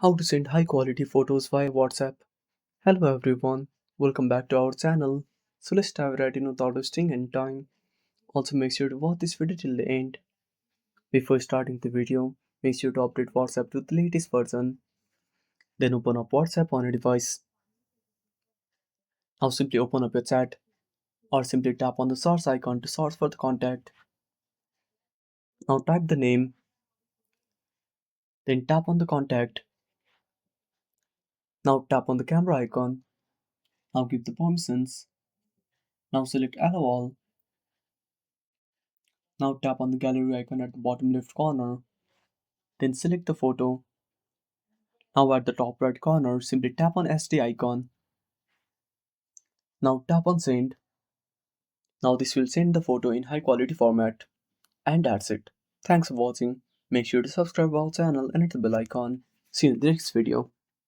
How to send high quality photos via WhatsApp. Hello everyone, welcome back to our channel. So let's dive right in without wasting any time. Also make sure to watch this video till the end. Before starting the video, make sure to update WhatsApp to the latest version. Then open up WhatsApp on your device. Now simply open up your chat or simply tap on the source icon to search for the contact. Now type the name, then tap on the contact. Now tap on the camera icon. Now give the permissions. Now select allow all. Now tap on the gallery icon at the bottom left corner. Then select the photo. Now at the top right corner, simply tap on SD icon. Now tap on send. Now this will send the photo in high quality format. And that's it. Thanks for watching. Make sure to subscribe our channel and hit the bell icon. See you in the next video.